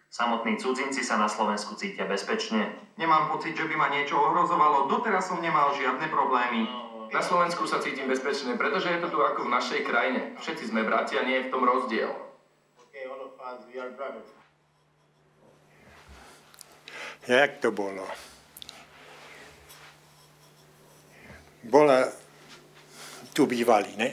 Samotní cudzinci sa na Slovensku cítia bezpečne. Nemám pocit, že by ma niečo ohrozovalo. Doteraz som nemal žiadne problémy. Na Slovensku sa cítim bezpečne, pretože je to tu ako v našej krajine. Všetci sme bratia, nie je v tom rozdiel. Jak to bolo? Tu bývali, ne?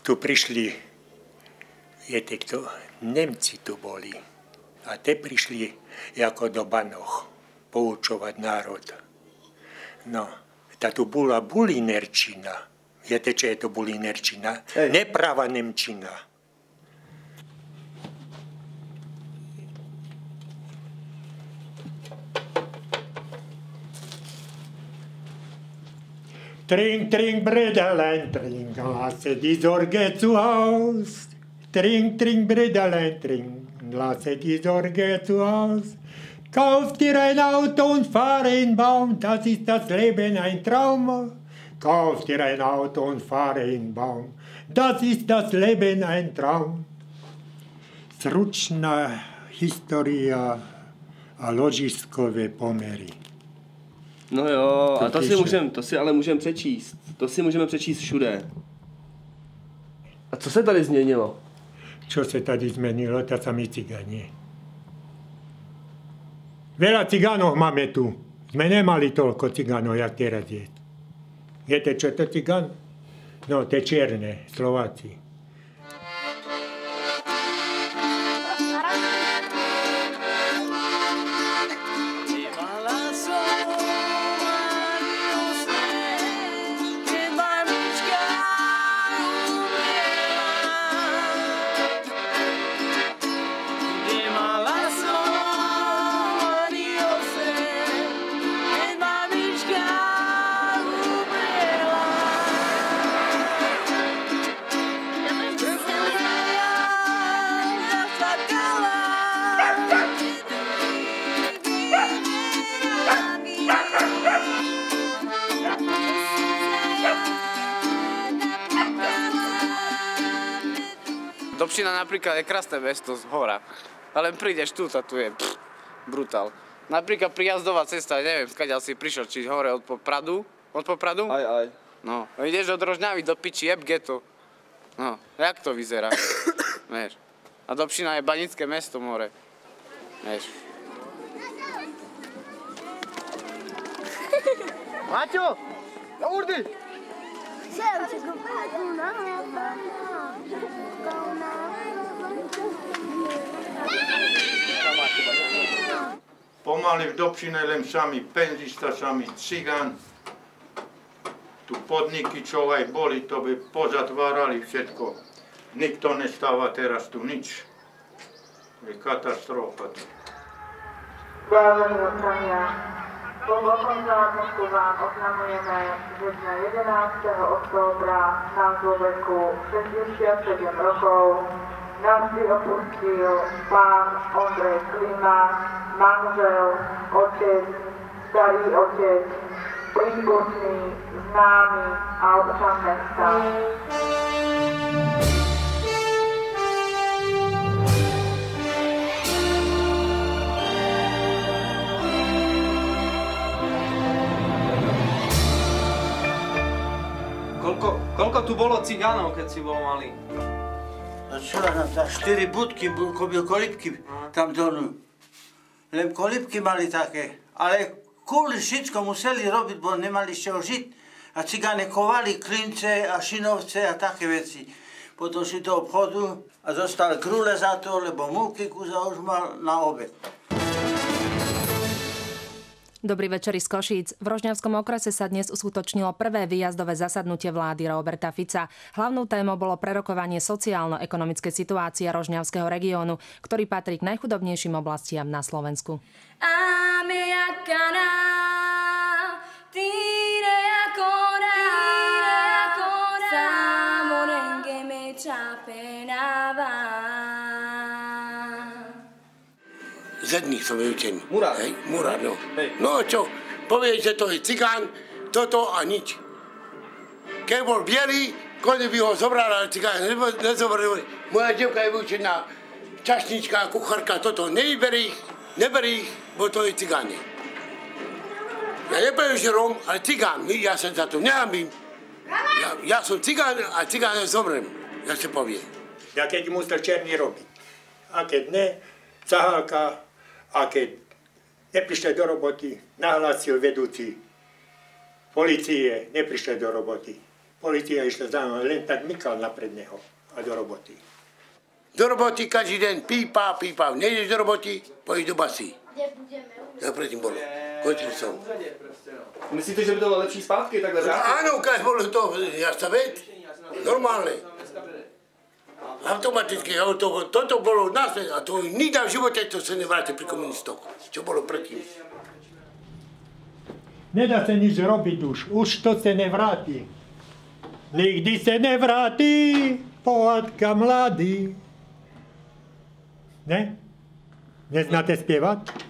Tu prišli, viete kto? Nemci tu boli. A te prišli ako do Banoch poučovať národ. No, tá tu bola bulinerčina. Viete, čo je to bulinerčina? Neprava nemčina. Trink, trink, Bredalein, trink, lasse die Sorge zu Haus. Trink, trink, Bredalein, trink, lasse die Sorge zu Haus. Kauf dir ein Auto und fahre in Baum, das ist das Leben ein Traum. Kauf dir ein Auto und fahre in Baum, das ist das Leben ein Traum. Stručná história a ložiskové pomery. No jo, a to si ale můžeme přečíst. To si můžeme přečíst všude. A co se tady změnilo? Čo sa tady zmenilo, to sami cigáni. Veľa cigánov máme tu. Sme nemali toľko cigánov, jak teraz je. Viete, čo to cigán? No, to je čierne, Slováci. Dobšina napríklad je krásne mesto z hora, ale prídeš tu a tu je brutál. Napríklad prijazdová cesta, neviem, skáďal si prišiel, či hore od Popradu? Od Popradu? Aj. No, ideš od Rožňavy do Piči, jeb geto. No, jak to vyzerá, vieš. A Dobšina je banické mesto more, vieš. Maťo, do urdy! Pomaly v Dobšine len sami penzista, sami cigán. Tu podniky, čo aj boli, to by pozatvárali všetko. Nikto nestáva teraz tu nič. Je katastrofa tu. Vážení občania, po blokom zápisku vám oznamujeme, že dne 11. októbra na Slovensku 67 rokov nás opustil pán Ondrej Klima, manžel, otec, starý otec, príbuzný, známy a občan mesta. Koľko tu bolo cigánov, keď si bol malý? No čo, tam 4 budky, kolibky tam donu. Len kolibky mali také, ale kvôli všetko museli robiť, bo nemali z čoho žiť. A cigáne kovali klince a šinovce a také veci. Potom si do obchodu a dostal grule za to, lebo múky kuza už mal na obed. Dobrý večer z Košíc. V Rožňavskom okrese sa dnes uskutočnilo prvé výjazdové zasadnutie vlády Roberta Fica. Hlavnou témou bolo prerokovanie sociálno-ekonomickej situácie Rožňavského regiónu, ktorý patrí k najchudobnejším oblastiam na Slovensku. Zedných som vyučený. Murár. Hej, murár, no. Hej. No čo, povie, že to je cigán, toto a nič. Keď bol bielý, kone by ho zobral, ale cigán nezobrali. Moja devka je vyučená čašnička, kuchárka, toto, neber ich, bo to je cigáni. Ja nepoviem, že Róm, ale cigán, ja sa za to nehámbim. Ja som cigán a cigán zomrem, ja sa povie. Ja keď musel černý robiť, a keď ne, cahálka, a keď neprišli do roboty, nahlásil vedúci polície, neprišli do roboty. Polícia išla za mnou, len tak mykal napred neho a do roboty. Do roboty každý deň pípa, nejdeš do roboty, pôjdeš do basy. Ja predtým bolo, končil som. Myslíte, že by to bylo lepší zpátky takhle vrátit? Áno, keď bolo to, ja sa ved, normálne. Automaticky, toto bolo následne, a to nikdy v živote to sa nevráti pri komunistoch, čo bolo predtým. Nedá sa nič robiť už to sa nevráti. Nikdy sa nevráti, pohádka mladý. Ne? Neznáte spievať?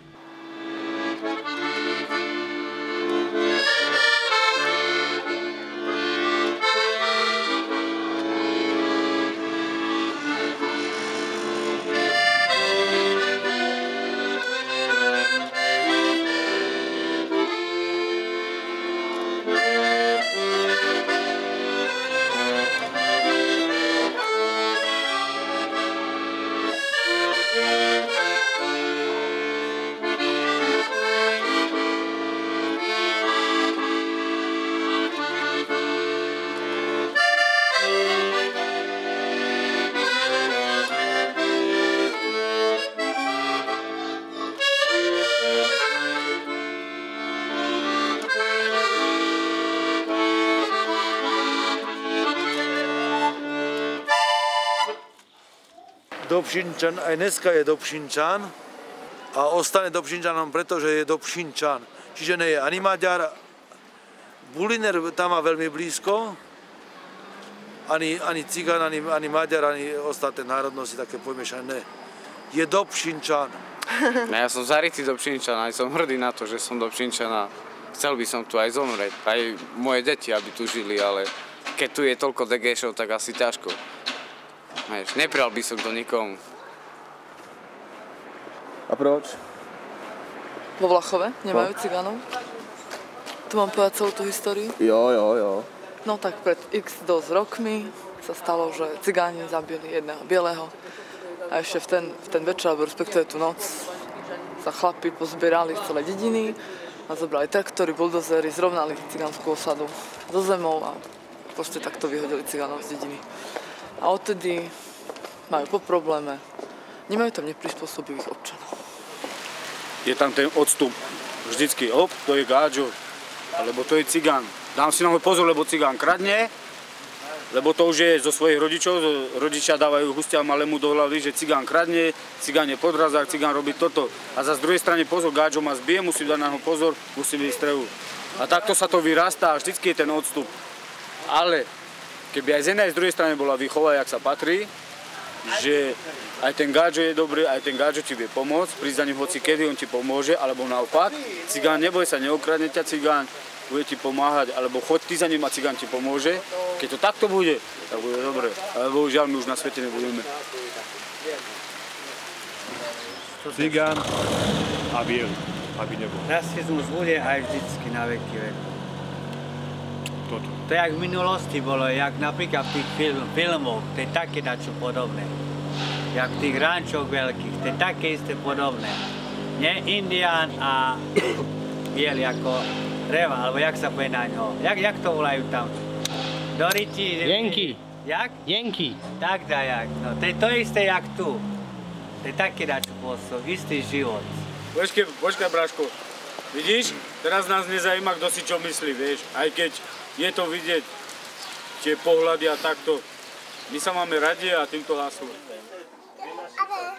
Dobšinčan, aj dneska je Dobšinčan a ostane Dobšinčanom, pretože je Dobšinčan. Čiže nie je ani Maďar, Buliner tam má veľmi blízko, ani Cigán, ani Maďar, ani ostatné národnosti také pomiešané. Je Dobšinčan. Ja som zarytý Dobšinčan, aj som hrdý na to, že som Dobšinčan a chcel by som tu aj zomrieť. Aj moje deti, aby tu žili, ale keď tu je toľko degéšov, tak asi ťažko. Neprijal by som to nikomu. A proč? Vo Vlachove nemajú cigánov. Tu mám povedať celú tú históriu? Jo. No tak pred x dosť rokmi sa stalo, že cigáni zabili jedného bieleho. A ešte v ten večer, alebo respektíve tú noc, sa chlapi pozbierali z celej dediny a zobrali traktory, buldozery, zrovnali cigánsku osadu so zemou a proste takto vyhodili cigánov z dediny. A odtedy majú po probléme. Nemajú tam neprispôsobivých občanov. Je tam ten odstup. Vždycky, to je gáďo, alebo to je cigán. Dám si na ho pozor, lebo cigán kradne, lebo to už je zo svojich rodičov. Rodičia dávajú hustia malému do hlavy, že cigán kradne, cigán je podrazák, cigán robí toto. A za z druhej strany pozor, gáďo ma zbije, musí dať na ho pozor, musí byť strehu. A takto sa to vyrastá a vždycky je ten odstup. Ale keby aj z jednej z druhej strany bola výchova, jak sa patrí, že aj ten gáďo je dobrý, aj ten gáďo ti vie pomôcť, prísť za ním hoci kedy, on ti pomôže, alebo naopak, cigán, neboj sa, neokradne ťa cigán, bude ti pomáhať, alebo choď ty za ním a cigán ti pomôže. Keď to takto bude, tak bude dobre, ale bohužiaľ my už na svete nebudeme. Cigán a biel, aby nebol. Rasizmus bude aj vždycky na veky veku. Toto. To jak v minulosti bolo, jak napríklad v tých filmoch, to je také dačo podobné. Jak v tých rančoch veľkých, to je také isté podobné. Nie Indián a biel ako Reva, alebo jak sa povie na ňo. Jak to volajú tam? Doriti? Jenky. Jak? Jenky. Tak dajak, no to je to isté jak tu. To je také dačo spôsob, istý život. Počkaj, Bráško, vidíš? Teraz nás nezajíma, kto si čo myslí, vieš? Aj keď je to vidieť, tie pohľady a takto. My sa máme radi a týmto haslo.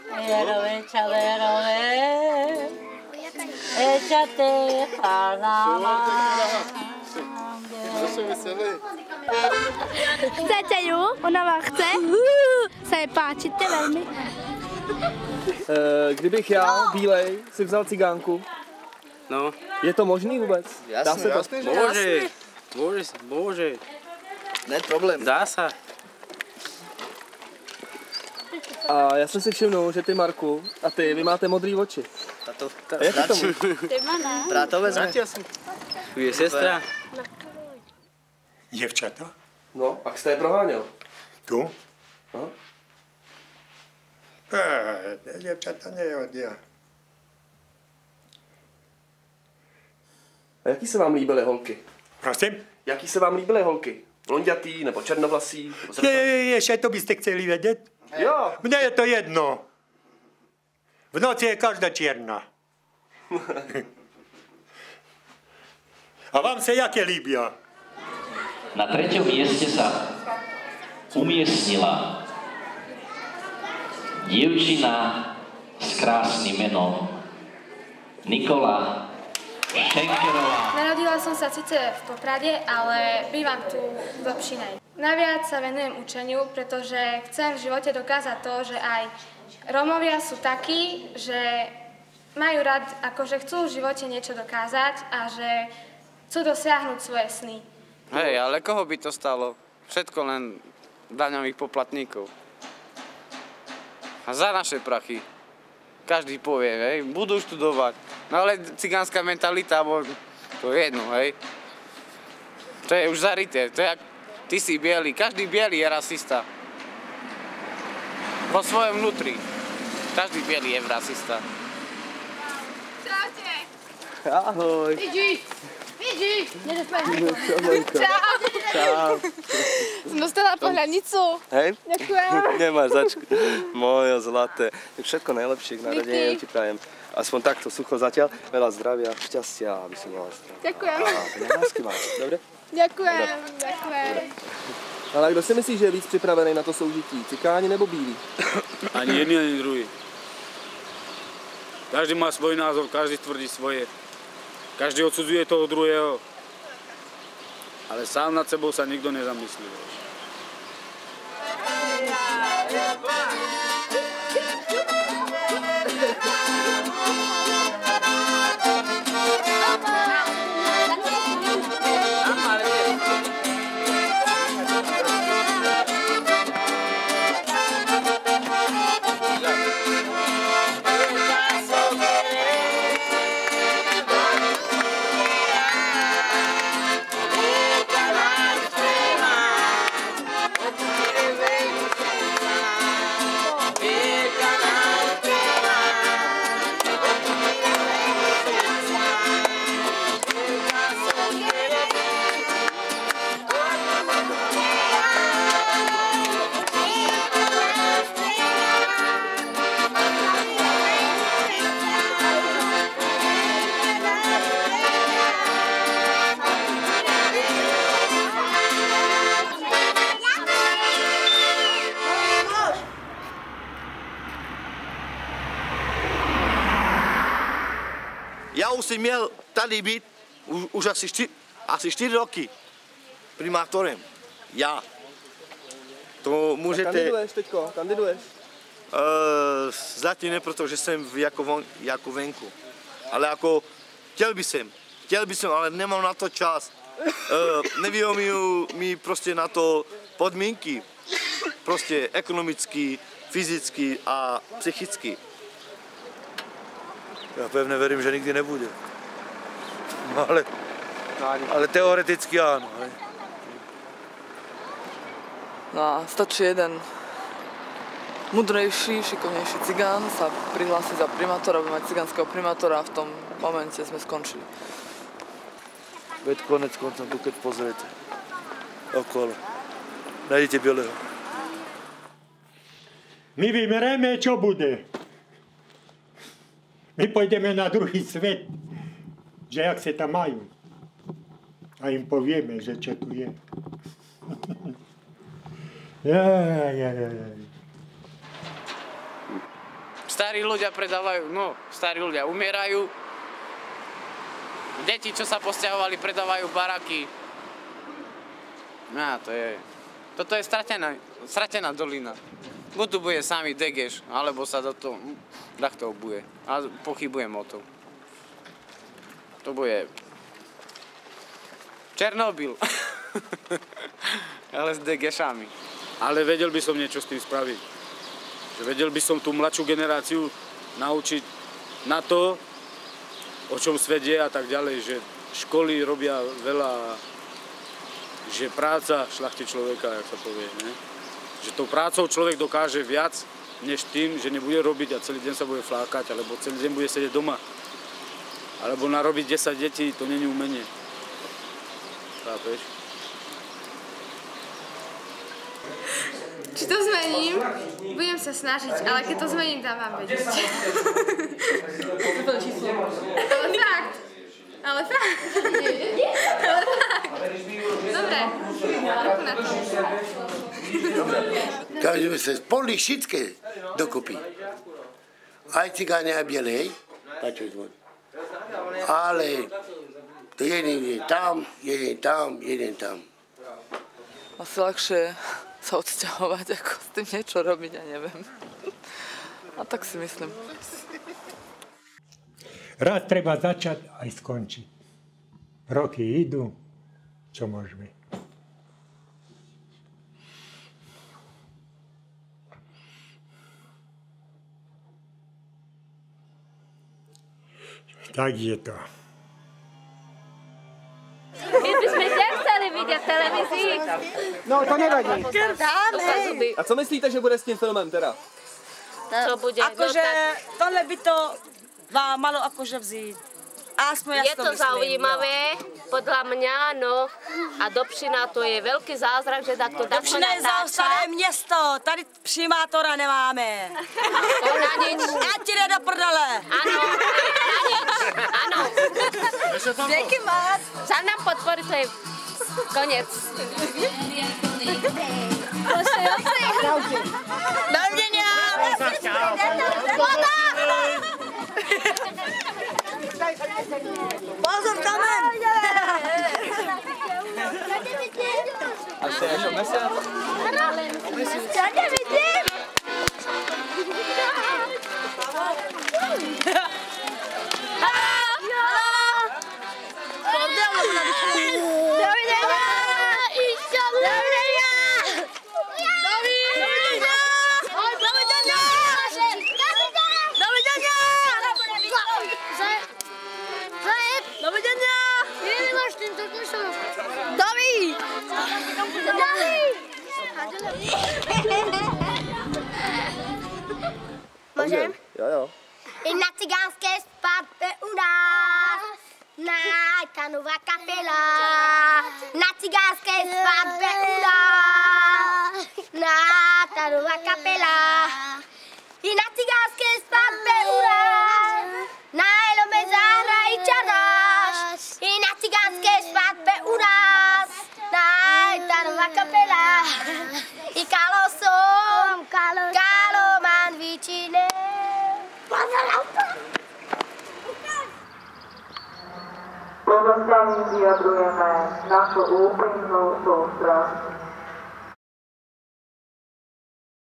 Verove, čaverove, ečate palama. Chcete ju? Ona vám chce? Se jej páčite veľmi. Kdybych já, bílej, si vzal cigánku, no. Je to možný vůbec? Jasné, jasné, že jasné. Môže. Ne problém. Dá sa. A já jsem si všimnul, že ty, Marku, a ty, vy máte modrý oči. A jak je tomu? Bráto vezme. Tu je sestra. Děvčata? No, pak jste je proháněl. Tu? Aha. Děvčata nejodia. A jaký se vám líbily holky? Prosím? Jaký se vám líbily holky? Blondětý nebo černovlasý? Ještě to byste chtěli vědět? Jo. Mně je to jedno. V noci je každá černá. A vám se jaké líbí? Na 3. mieste sa umiestnila dievčina s krásnym menom Nikola Šenkerová. Narodila som sa síce v Poprade, ale bývam tu v Dobšinej. Naviac sa venujem učeniu, pretože chcem v živote dokázať to, že aj Rómovia sú takí, že majú rád, akože chcú v živote niečo dokázať a že chcú dosiahnuť svoje sny. Hej, ale koho by to stalo? Všetko len daňových poplatníkov. A za naše prachy. Každý povie, hej, budú študovať. No ale cigánska mentalita, to je jedno, hej. To je už zarité, to je jak ty si biely, každý biely je rasista. Vo svojom vnútri. Každý biely je rasista. Čaute. Ahoj. Vidí, nedospaň. Čau. Čau. Som dostala pohľadnicu. Hej? Ďakujem. Nemáš začku. Moje zlaté. Všetko najlepšie k narodeniem ti prajem. Aspoň takto sucho zatiaľ. Veľa zdravia, šťastia, aby si mala zdravia. Ďakujem. A lásky máš, dobre? Ďakujem, ďakujem. Ale kdo si myslí, že je víc připravený na to soužití? Cikáni nebo bílí? Ani jedni, ani druhý. Každý má svoj názor, každý tvrdí svoje. Každý odsudzuje toho druhého. Ale sám nad sebou sa nikto nezamyslí. Ja už som měl tady být už asi 4 roky primátorem. Ja. To můžete... Kandiduješ teďko? Kandiduješ? Zatím ne, protože jsem jako venku. Ale jako chtěl by jsem, ale nemám na to čas. Nevyhovují mi prostě na to podmínky. Prostě ekonomicky, fyzicky a psychicky. Já pevně verím, že nikdy nebude. No, ale teoreticky áno. Hej. No a stačí jeden mudrejší, šikovnejší cigán sa prihlási za primátora, aby mať cigánskeho primátora a v tom momente sme skončili. Veď konec koncom tu, keď pozriete okolo, nájdete bieleho. My vymreme, čo bude. My pôjdeme na druhý svet, že jak se tam majú. A im povieme, že čo tu je. Starí ľudia predávajú, starí ľudia umierajú. Deti, čo sa posťahovali, predávajú baraky. Toto je stratená dolina. Buď tu bude samý degeš, alebo sa do toho ľahto bude. A pochybujem o tom. To bude Černobyl. Ale s degešami. Ale vedel by som niečo s tým spraviť. Že vedel by som tú mladšiu generáciu naučiť na to, o čom svet je a tak ďalej, že školy robia veľa, že práca šľachti človeka, jak sa povie, ne? Že tou prácou človek dokáže viac, než tým, že nebude robiť a celý deň sa bude flákať, alebo celý deň bude sedieť doma. Alebo narobiť 10 detí, to nie je umenie. Chápeš? Či to zmením? Budem sa snažiť, ale keď to zmením, dám vám vedieť. Ale fakt. Dobre. Každeme sa spolí všetké dokopy. Aj cigáne, aj biele, hej? Pačuj zvon. Ale to jeden je tam, jeden tam. Asi ľahšie sa odsťahovať, ako s tým niečo robiť, ja neviem. A tak si myslím. Raz treba začať aj skončiť. Roky idú, čo môžeme. Tak je to. Keď by sme ťa chceli vidieť v televízii. No, to nevadí. Dáme. A co myslíte, že bude s tím filmem teda? Co bude? Akože tohle by to vám malo akože vzít. Aspoň ja je to zaujímavé, podľa mňa, no. A Dobšina to je veľký zázrak, že takto takto Dobšina je zaostalé město, tady primátora nemáme. To na nič. Já ti jde do prdele. Áno, na nič. Áno. Díky moc. Za nám podpory, to je konec. Dovidenia. Pozor, kamen! A se ještě mesa? Já tě vidím! Môžem? Jo. I na cigánské svatbe u nás tá nová kapela. Na cigánské svatbe u nás tá nová kapela. I na cigánské svatbe u nás najlome zahrají čanáš. I na cigánské svatbe u nás tá nová kapela. I kalosom, kaloman výčine. Pozostaním vyjadrujeme našu úprimnú sústrasť